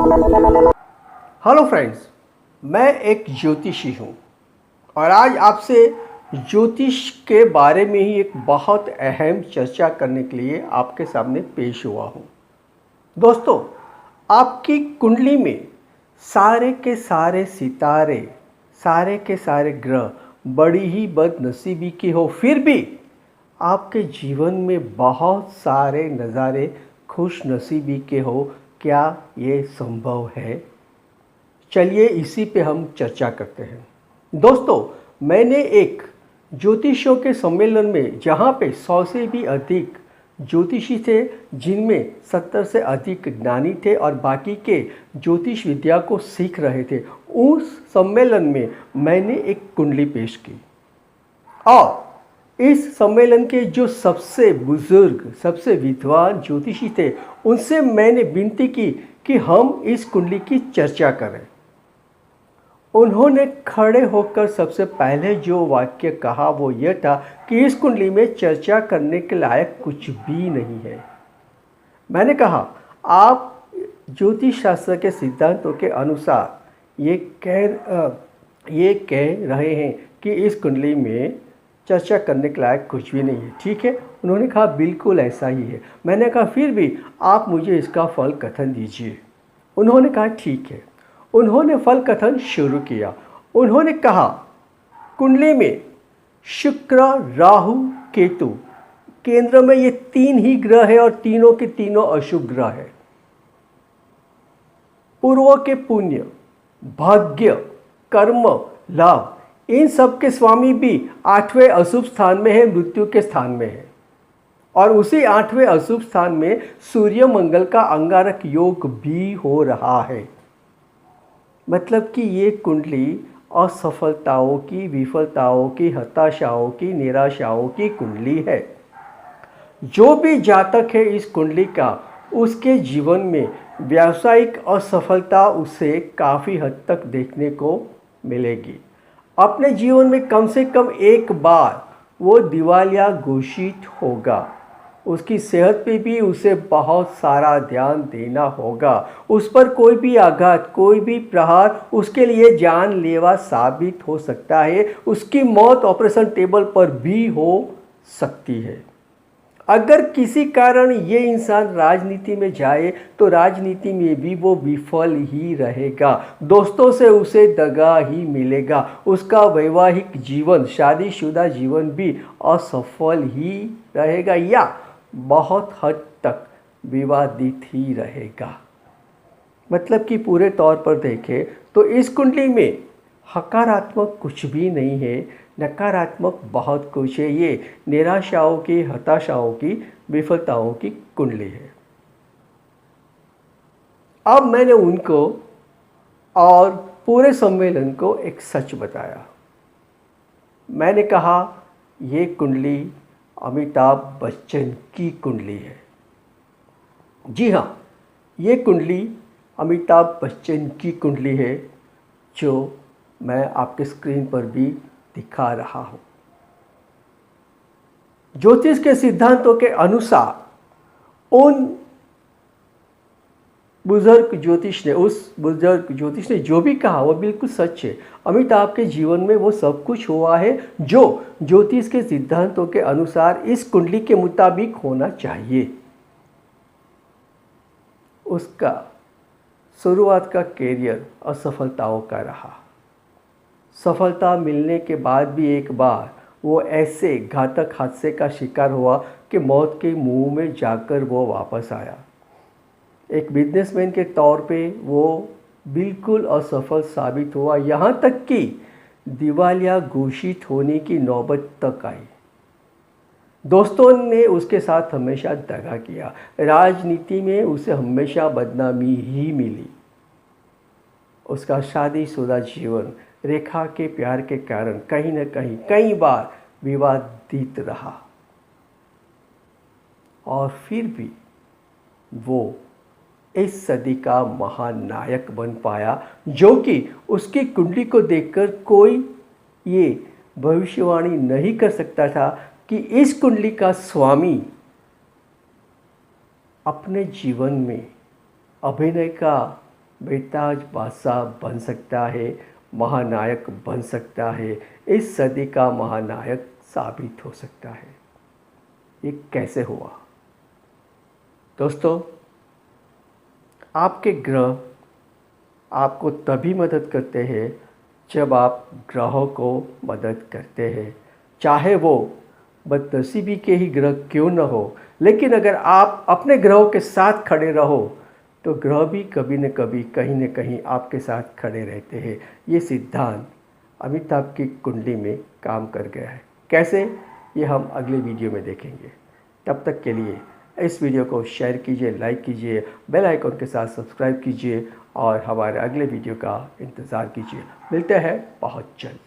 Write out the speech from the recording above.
Hello friends, मैं एक ज्योतिषी हूँ और आज आपसे ज्योतिष के बारे में ही एक बहुत अहम चर्चा करने के लिए आपके सामने पेश हुआ हूँ। दोस्तों, आपकी कुंडली में सारे के सारे सितारे, सारे के सारे ग्रह बड़ी ही बदनसीबी की हो, फिर भी आपके जीवन में बहुत सारे नज़ारे खुश नसीबी के हो, क्या ये संभव है? चलिए इसी पे हम चर्चा करते हैं। दोस्तों, मैंने एक ज्योतिषियों के सम्मेलन में, जहाँ पे 100 से भी अधिक ज्योतिषी थे, जिनमें 70 से अधिक ज्ञानी थे और बाकी के ज्योतिष विद्या को सीख रहे थे, उस सम्मेलन में मैंने एक कुंडली पेश की और इस सम्मेलन के जो सबसे बुजुर्ग, सबसे विद्वान ज्योतिषी थे, उनसे मैंने विनती की कि हम इस कुंडली की चर्चा करें। उन्होंने खड़े होकर सबसे पहले जो वाक्य कहा वो यह था कि इस कुंडली में चर्चा करने के लायक कुछ भी नहीं है। मैंने कहा, आप ज्योतिष शास्त्र के सिद्धांतों के अनुसार ये कह रहे हैं कि इस कुंडली में चर्चा करने के लायक कुछ भी नहीं है, ठीक है? उन्होंने कहा बिल्कुल ऐसा ही है। मैंने कहा फिर भी आप मुझे इसका फल कथन दीजिए। उन्होंने कहा ठीक है। उन्होंने फल कथन शुरू किया। उन्होंने कहा, कुंडली में शुक्र, राहु, केतु, केंद्र में ये 3 ही ग्रह है और तीनों के तीनों अशुभ ग्रह है। पूर्व के पुण्य, भाग्य, कर्म, लाभ, इन सब के स्वामी भी 8वें अशुभ स्थान में है, मृत्यु के स्थान में है। और उसी 8वें अशुभ स्थान में सूर्य मंगल का अंगारक योग भी हो रहा है। मतलब कि ये कुंडली असफलताओं की, विफलताओं की, हताशाओं की, निराशाओं की कुंडली है। जो भी जातक है इस कुंडली का, उसके जीवन में व्यावसायिक असफलता उसे काफ़ी हद तक देखने को मिलेगी। अपने जीवन में कम से कम एक बार वो दिवालिया घोषित होगा। उसकी सेहत पे भी उसे बहुत सारा ध्यान देना होगा। उस पर कोई भी आघात, कोई भी प्रहार उसके लिए जानलेवा साबित हो सकता है। उसकी मौत ऑपरेशन टेबल पर भी हो सकती है। अगर किसी कारण ये इंसान राजनीति में जाए तो राजनीति में भी वो विफल ही रहेगा। दोस्तों से उसे दगा ही मिलेगा। उसका वैवाहिक जीवन, शादीशुदा जीवन भी असफल ही रहेगा या बहुत हद तक विवादित ही रहेगा। मतलब कि पूरे तौर पर देखें तो इस कुंडली में सकारात्मक कुछ भी नहीं है, नकारात्मक बहुत कुछ है। ये निराशाओं की, हताशाओं की, विफलताओं की कुंडली है। अब मैंने उनको और पूरे सम्मेलन को एक सच बताया। मैंने कहा, ये कुंडली अमिताभ बच्चन की कुंडली है। जी हाँ, ये कुंडली अमिताभ बच्चन की कुंडली है, जो मैं आपके स्क्रीन पर भी दिखा रहा हूँ। ज्योतिष के सिद्धांतों के अनुसार उन बुजुर्ग ज्योतिष ने जो भी कहा वो बिल्कुल सच है। अमिताभ के जीवन में वो सब कुछ हुआ है जो ज्योतिष के सिद्धांतों के अनुसार इस कुंडली के मुताबिक होना चाहिए। उसका शुरुआत का कैरियर असफलताओं का रहा। सफलता मिलने के बाद भी एक बार वो ऐसे घातक हादसे का शिकार हुआ कि मौत के मुंह में जाकर वो वापस आया। एक बिजनेसमैन के तौर पे वो बिल्कुल असफल साबित हुआ, यहाँ तक कि दिवालिया घोषित होने की नौबत तक आई। दोस्तों ने उसके साथ हमेशा दगा किया। राजनीति में उसे हमेशा बदनामी ही मिली। उसका शादीशुदा जीवन रेखा के प्यार के कारण कहीं न कहीं कई बार विवादित रहा और फिर भी वो इस सदी का महान नायक बन पाया, जो कि उसकी कुंडली को देखकर कोई ये भविष्यवाणी नहीं कर सकता था कि इस कुंडली का स्वामी अपने जीवन में अभिनय का बेताज बादशाह बन सकता है, महानायक बन सकता है, इस सदी का महानायक साबित हो सकता है। ये कैसे हुआ? दोस्तों, आपके ग्रह आपको तभी मदद करते हैं जब आप ग्रहों को मदद करते हैं, चाहे वो बदनसीबी के ही ग्रह क्यों न हो। लेकिन अगर आप अपने ग्रहों के साथ खड़े रहो तो ग्रह भी कभी न कभी कहीं न कहीं आपके साथ खड़े रहते हैं। ये सिद्धांत अमिताभ की कुंडली में काम कर गया है। कैसे, ये हम अगले वीडियो में देखेंगे। तब तक के लिए इस वीडियो को शेयर कीजिए, लाइक कीजिए, बेल आइकन के साथ सब्सक्राइब कीजिए और हमारे अगले वीडियो का इंतज़ार कीजिए। मिलते हैं बहुत जल्द।